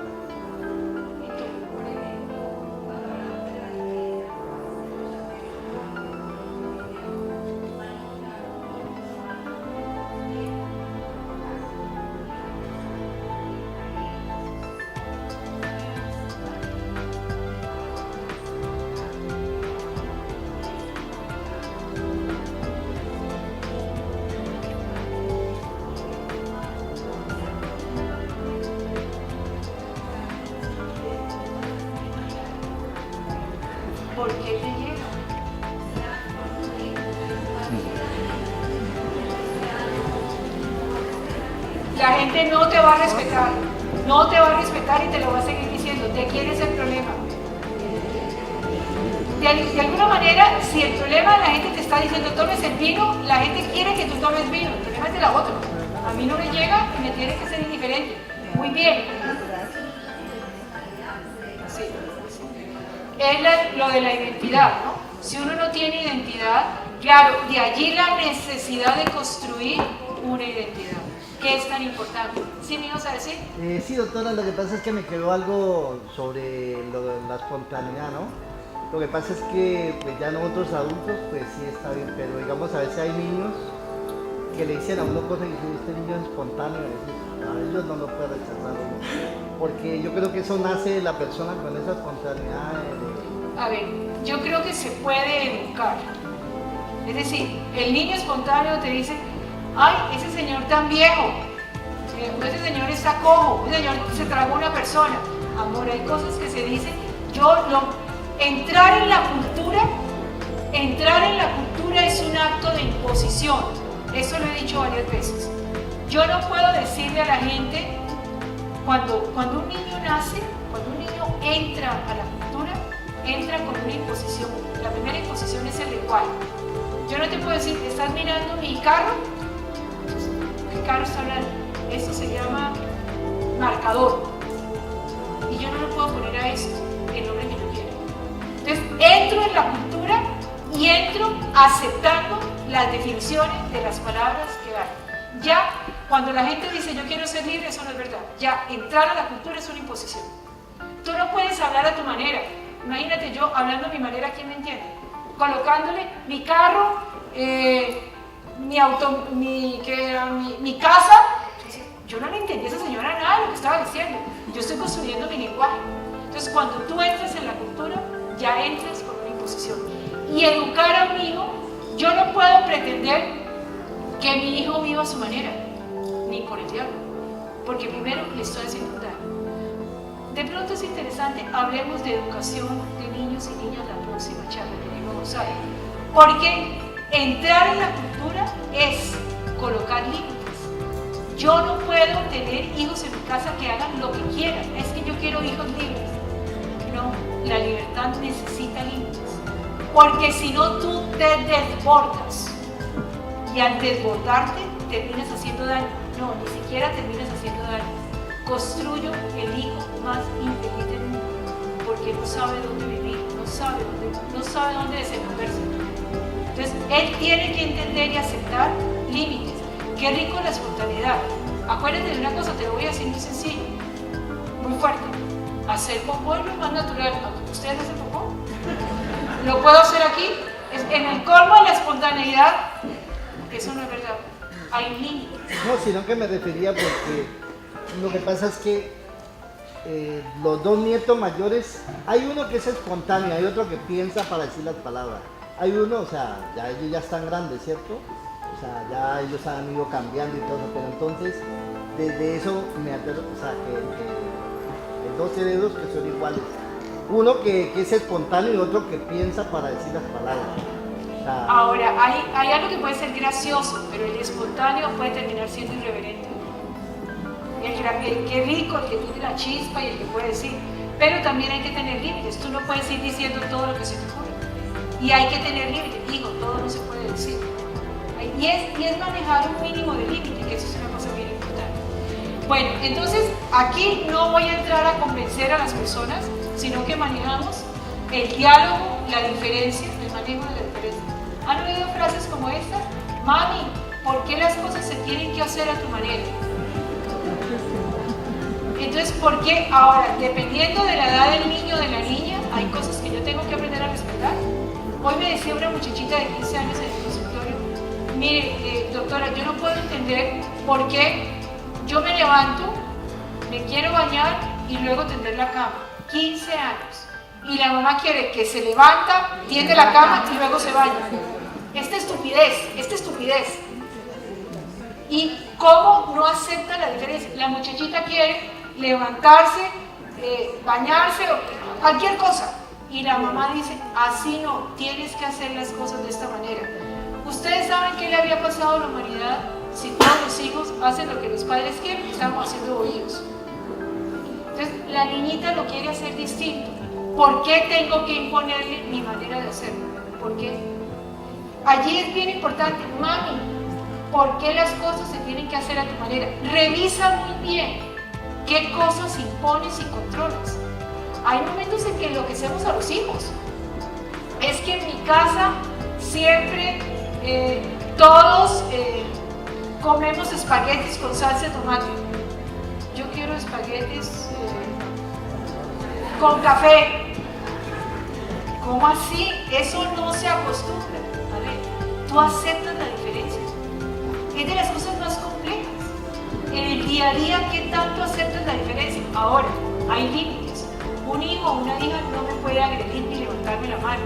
La gente no te va a respetar, no te va a respetar y te lo va a seguir diciendo. ¿De quién es el problema? De alguna manera, si el problema de la gente te está diciendo tomes el vino, la gente quiere que tú tomes vino, el problema es de la otra. A mí no me llega y me tiene que ser indiferente. Muy bien. Sí. Es lo de la identidad, ¿no? Si uno no tiene identidad, claro, de allí la necesidad de construir una identidad, que es tan importante. ¿Sí me ibas a decir?
Sí, doctora, lo que pasa es que me quedó algo sobre la espontaneidad, ¿no? Lo que pasa es que pues ya nosotros adultos, pues sí está bien, pero digamos a veces hay niños que le dicen a uno cosas y dicen, este niño es espontáneo, a ellos no lo puede rechazar uno, porque yo creo que eso nace de la persona con esa espontaneidad.
A ver, yo creo que se puede educar. Es decir, el niño espontáneo te dice, ay, ese señor tan viejo, ese señor está cojo, ese señor se tragó una persona. Amor, hay cosas que se dicen, entrar en la cultura es un acto de imposición. Eso lo he dicho varias veces. Yo no puedo decirle a la gente, cuando un niño nace, cuando un niño entra a la cultura, entra con una imposición. La primera imposición es el lenguaje. Yo no te puedo decir, ¿estás mirando mi carro? ¿Qué carro está hablando? Eso se llama marcador. Y yo no le puedo poner a eso el nombre que yo quiera. Entonces, entro en la cultura y entro aceptando las definiciones de las palabras que hay. Ya, cuando la gente dice yo quiero ser libre, eso no es verdad. Ya, entrar a la cultura es una imposición. Tú no puedes hablar a tu manera. Imagínate yo hablando a mi manera, ¿quién me entiende? Colocándole mi carro, mi auto, mi casa. Yo no le entendí a esa señora nada de lo que estaba diciendo. Yo estoy construyendo mi lenguaje. Entonces, cuando tú entras en la cultura, ya entras con una imposición. Y educar a un hijo, yo no puedo pretender que mi hijo viva a su manera, ni por el diablo, porque primero le estoy haciendo un daño. De pronto es interesante, hablemos de educación de niños y niñas la próxima charla que vamos a ver, porque entrar en la cultura es colocar límites. Yo no puedo tener hijos en mi casa que hagan lo que quieran, es que yo quiero hijos libres. No, la libertad necesita límites, porque si no tú te desbordas y al desbordarte terminas haciendo daño. No, ni siquiera terminas haciendo daño. Construyo el hijo más infeliz del mundo, porque no sabe dónde vivir, no sabe dónde desenvolverse. Entonces, él tiene que entender y aceptar límites. Qué rico la espontaneidad. Acuérdate de una cosa, te lo voy a decir muy sencillo, muy fuerte. Hacer popó es lo más natural. ¿Ustedes hacen popó? ¿Lo puedo hacer aquí? En el colmo de la espontaneidad, eso no es verdad. Hay límites.
No, sino que me refería porque lo que pasa es que los dos nietos mayores, hay uno que es espontáneo, hay otro que piensa para decir las palabras. Hay uno, o sea, ya ellos ya están grandes, ¿cierto? O sea, ya ellos han ido cambiando y todo, pero entonces, desde eso me acuerdo, o sea, que dos cerebros que son iguales. Uno que es espontáneo y otro que piensa para decir las palabras. O sea,
ahora, hay algo que puede ser gracioso, pero el espontáneo puede terminar siendo irreverente. El que rico, el que tiene la chispa y el que puede decir. Pero también hay que tener límites. Tú no puedes ir diciendo todo lo que se te ocurre. Y hay que tener límites. Digo, todo no se puede decir. Y es manejar un mínimo de límite, que eso es una cosa bien importante. Bueno, entonces aquí no voy a entrar a convencer a las personas, sino que manejamos el diálogo, la diferencia, el manejo de la diferencia. ¿Han oído frases como esta? Mami, ¿por qué las cosas se tienen que hacer a tu manera? Entonces, ¿por qué ahora, dependiendo de la edad del niño o de la niña, hay cosas que yo tengo que aprender a respetar? Hoy me decía una muchachita de 15 años en el consultorio, mire, doctora, yo no puedo entender por qué yo me levanto, me quiero bañar y luego tender la cama. 15 años. Y la mamá quiere que se levanta, tiende la cama y luego se baña. Esta estupidez. ¿Y cómo no acepta la diferencia? La muchachita quiere levantarse, bañarse o cualquier cosa. Y la mamá dice, así no, tienes que hacer las cosas de esta manera. ¿Ustedes saben qué le había pasado a la humanidad si todos los hijos hacen lo que los padres quieren? Estamos haciendo oídos. Entonces, la niñita lo quiere hacer distinto. ¿Por qué tengo que imponerle mi manera de hacerlo? ¿Por qué? Allí es bien importante, mami, ¿por qué las cosas se tienen que hacer a tu manera? Revisa muy bien qué cosas impones y controlas. Hay momentos en que enloquecemos a los hijos. Es que en mi casa siempre todos comemos espaguetis con salsa de tomate. Yo quiero espaguetis con café. ¿Cómo así? Eso no se acostumbra. A ver, tú aceptas la diferencia. Es de las cosas más complejas. En el día a día, ¿qué tanto aceptas la diferencia? Ahora, hay límites. Un hijo o una hija no me puede agredir ni levantarme la mano.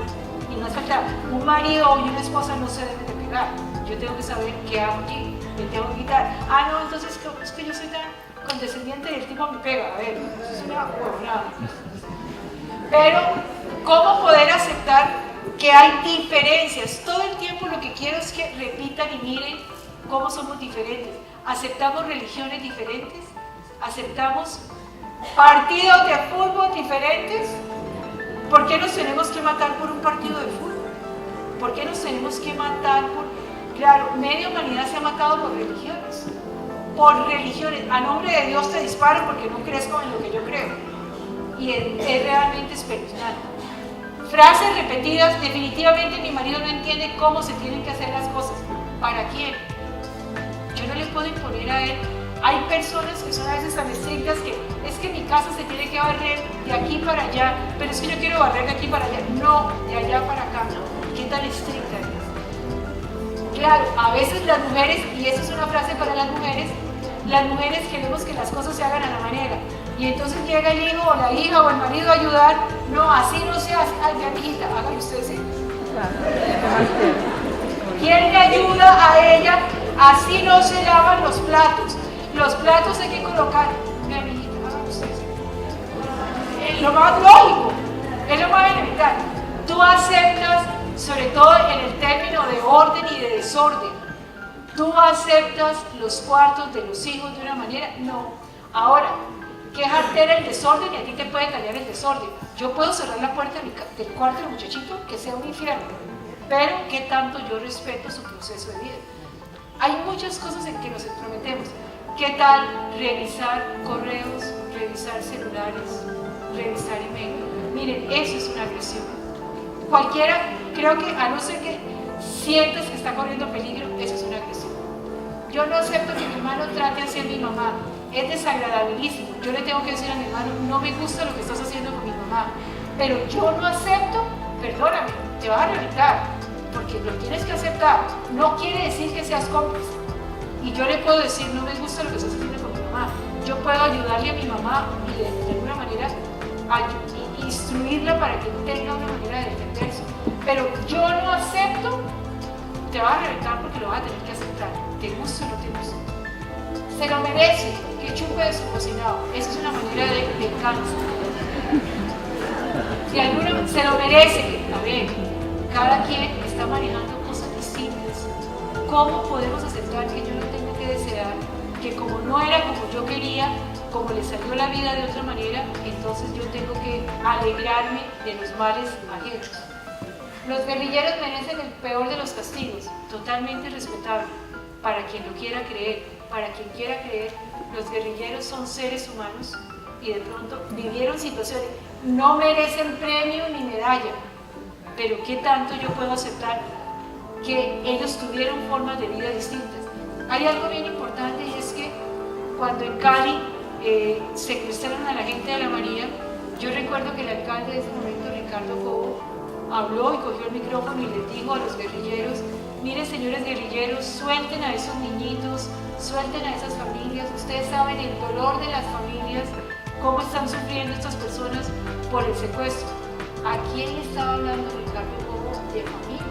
Y no es falta. Un marido y una esposa no se deben de pegar. Yo tengo que saber qué hago aquí. Me tengo que quitar. Ah, no, entonces es que yo soy tan condescendiente y el tipo me pega. A ver, eso es una huevonada. Pero, ¿cómo poder aceptar que hay diferencias? Todo el tiempo lo que quiero es que repitan y miren cómo somos diferentes. ¿Aceptamos religiones diferentes? ¿Aceptamos partidos de fútbol diferentes? ¿Por qué nos tenemos que matar por un partido de fútbol? ¿Por qué nos tenemos que matar por...? Claro, media humanidad se ha matado por religiones. Por religiones. A nombre de Dios te disparo porque no crees como en lo que yo creo. Y es realmente espeluznante. Frases repetidas, definitivamente mi marido no entiende cómo se tienen que hacer las cosas. ¿Para quién? Yo no le puedo imponer a él. Hay personas que son a veces tan estrictas que es que mi casa se tiene que barrer de aquí para allá, pero es que yo quiero barrer de aquí para allá. No, de allá para acá. ¿Qué tan estricta es? Claro, a veces las mujeres, y esa es una frase para las mujeres queremos que las cosas se hagan a la manera. Y entonces llega el hijo o la hija o el marido a ayudar. No, así no se hace. Ay, mi amiguita, hágale usted, ¿sí? ¿Quién le ayuda a ella? Así no se lavan los platos. Los platos hay que colocar. Mi amiguita, hágale usted, ¿sí? Es lo más lógico, es lo más elemental. Tú aceptas, sobre todo en el término de orden y de desorden, tú aceptas los cuartos de los hijos de una manera. No. Ahora, que altera el desorden y a ti te puede callar el desorden. Yo puedo cerrar la puerta del cuarto del muchachito, que sea un infierno, pero ¿qué tanto yo respeto su proceso de vida? Hay muchas cosas en que nos comprometemos. ¿Qué tal revisar correos, revisar celulares, revisar email? Miren, eso es una agresión. Cualquiera, creo que a no ser que sientas que está corriendo peligro, eso es una agresión. Yo no acepto que mi hermano trate así a mi mamá. Es desagradabilísimo. Yo le tengo que decir a mi hermano, no me gusta lo que estás haciendo con mi mamá, pero yo no acepto, perdóname, te vas a reventar, porque lo tienes que aceptar. No quiere decir que seas cómplice. Y yo le puedo decir, no me gusta lo que estás haciendo con mi mamá. Yo puedo ayudarle a mi mamá y de alguna manera instruirla para que tenga una manera de defenderse. Pero yo no acepto, te vas a reventar porque lo vas a tener que aceptar. ¿Te gusta o no te gusta? Se lo merece, que chupe de su cocinado. Esa es una manera de venganza. Si alguna se lo merece, a ver, cada quien está manejando cosas distintas. ¿Cómo podemos aceptar que yo no tengo que desear, que como no era como yo quería, como le salió la vida de otra manera, entonces yo tengo que alegrarme de los males ajenos? Los guerrilleros merecen el peor de los castigos, totalmente respetable, para quien lo quiera creer. Para quien quiera creer, los guerrilleros son seres humanos y de pronto vivieron situaciones, no merecen premio ni medalla, pero ¿qué tanto yo puedo aceptar que ellos tuvieron formas de vida distintas? Hay algo bien importante y es que cuando en Cali secuestraron a la gente de la María, yo recuerdo que el alcalde de ese momento, Ricardo Cobo, habló y cogió el micrófono y les dijo a los guerrilleros, miren señores guerrilleros, suelten a esos niñitos, suelten a esas familias. Ustedes saben el dolor de las familias, cómo están sufriendo estas personas por el secuestro. ¿A quién le estaba hablando Ricardo Cobo? De familia.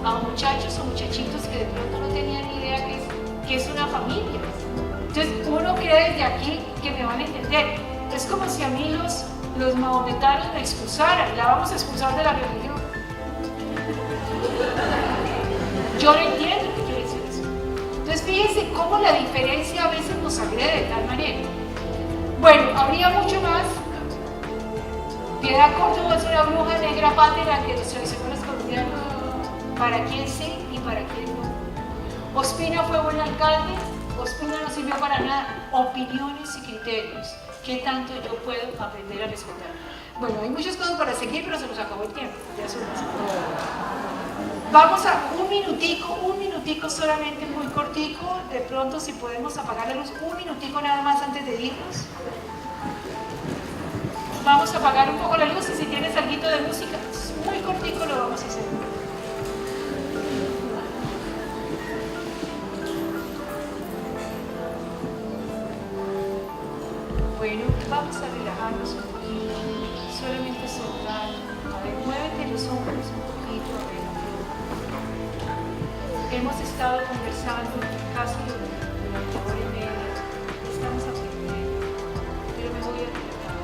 A muchachos o muchachitos que de pronto no tenían ni idea que es una familia. Entonces uno cree desde aquí que me van a entender. Es como si a mí los mahometanos me expulsaran. La vamos a expulsar de la religión. Yo no entiendo qué quiere decir eso. fíjense cómo la diferencia a veces nos agrede de tal manera. Bueno, habría mucho más. Piedad Córdoba es una bruja negra pátera que los tradicionales colombianos, para quién sí y para quién no. Ospina fue buen alcalde, Ospina no sirvió para nada. Opiniones y criterios. ¿Qué tanto yo puedo aprender a respetar? Bueno, hay muchas cosas para seguir, pero se nos acabó el tiempo. Ya son las... Vamos a un minutico solamente, muy cortico. De pronto, si podemos apagar la luz, un minutico nada más antes de irnos. Vamos a apagar un poco la luz y si tienes algo de música, muy cortico lo vamos a hacer. Bueno, vamos a relajarnos un poquito, solamente soltar. A ver, muévete los hombros un poquito, a ver. Hemos estado conversando casi durante hora y media, estamos aprendiendo, pero me voy a relajar.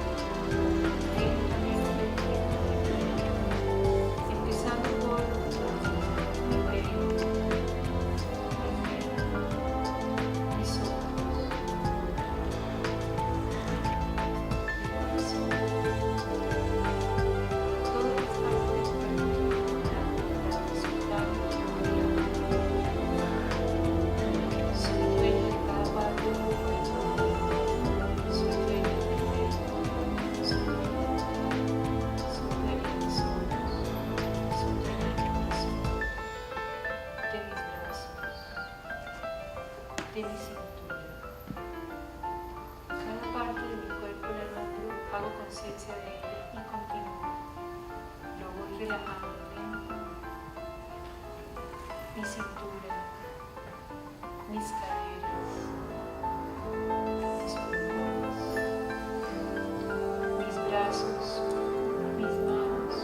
Empezando por mi pecho, mis ojos, de mi cintura. Cada parte de mi cuerpo la nutro, hago conciencia de ella y continúo. Lo voy relajando lentamente. Mi cintura, mis caderas, mis pulmones, mis brazos, mis manos,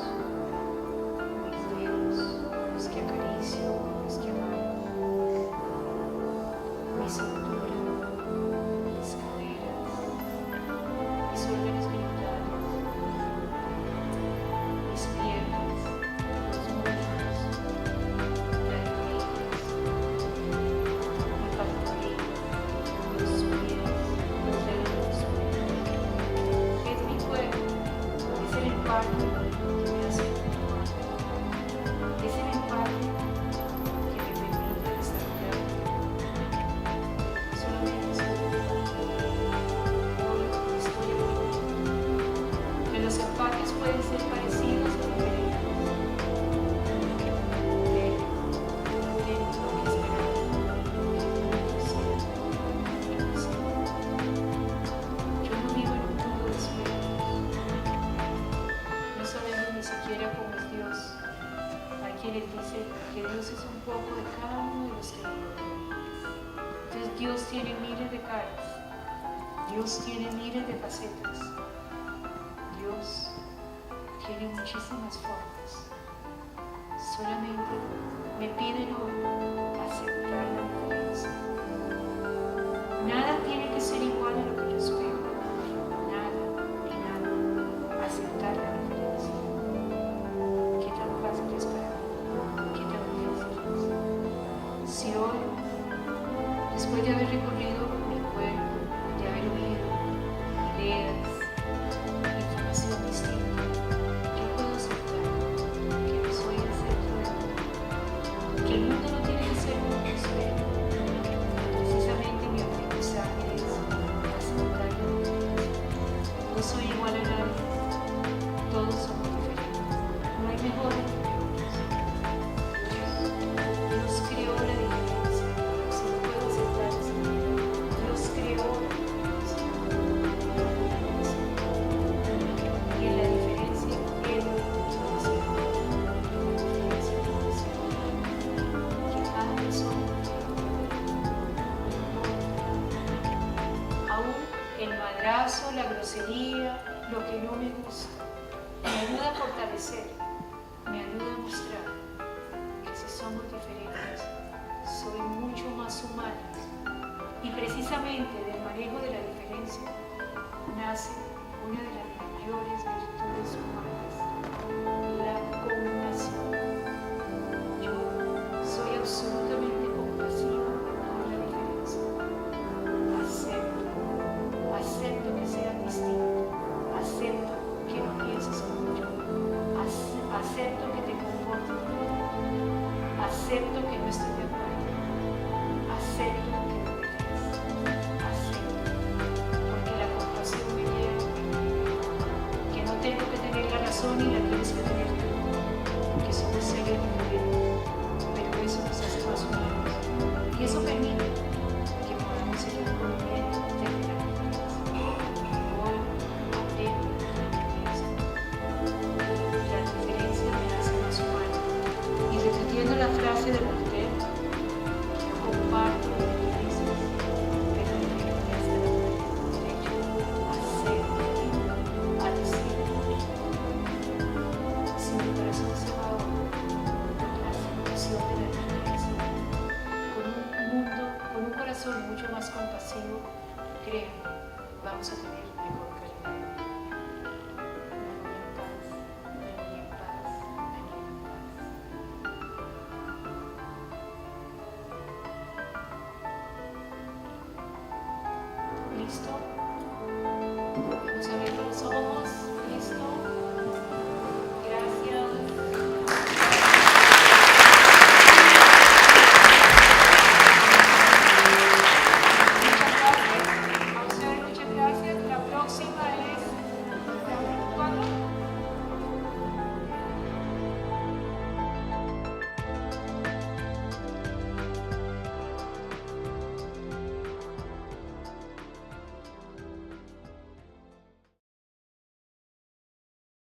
mis dedos, los que acaricio, los que amarro. Mi cintura, mis caderas, mis órganos genitales, mis piernas, los muslos, las rodillas, mi pantorrilla, los pies, los dedos de los pies. Es mi cuerpo, es el empaque que me hace continuar, es el empaque que me permite desarrollar. Que los empaques pueden ser parecidos o diferentes, pero dentro de lo que esperamos, yo no vivo en un mundo de espejos, no sabemos ni siquiera cómo es Dios. Hay quienes dicen que Dios es un poco de cada uno de los que lo rodean. Entonces Dios tiene miles de caras, Dios tiene miles de facetas, Dios tiene muchísimas formas. Solamente me piden hoy aceptar la diferencia. Nada tiene que ser igual a lo que yo espero, nada ni nada. Aceptar la diferencia. ¿Qué tan fácil es para mí? ¿Qué tan difícil es? Si hoy, después de haber recorrido mi cuerpo, de haber oído ideas, información distinta, yo puedo aceptar que no soy el centro del mundo, que el mundo no tiene que ser como yo espero. Precisamente mi aprendizaje es aceptar la diferencia. No soy igual a nadie, todos somos diferentes, no hay mejores ni peores. Dios creó la diferencia. Si no puedo aceptar esa diferencia, Dios creó la diferencia. Y en la diferencia Él nos hace la diferencia que cada persona aún el madrazo, la grosería, lo que no me gusta, me ayuda a fortalecer, me ayuda a mostrar que si somos diferentes, soy mucho más humana. Y precisamente del manejo de la diferencia nace una de las mayores virtudes humanas, la compasión. Yo soy absolutamente compasiva con la diferencia. estoy de acuerdo. Acepto lo que no me es. Acepto. Porque la compasión me lleva. Que no tengo que tener la razón y la tienes que tener tú. Que somos seres diferentes. Pero eso nos hace más humanos. Y eso permite que podamos seguir un movimiento de la naturaleza. Hoy aprendo la diferencia me hace más humano. Y repitiendo la frase de Voltaire, yo comparto lo que tú dices, pero mi respuesta la tengo derecho a ser, a decir. Si mi corazón se va a la aceptación de la diferencia, con un corazón mucho más compasivo, créanme, vamos a tener mejor calidad de vida. ¿Listo? Vamos a ver los ojos.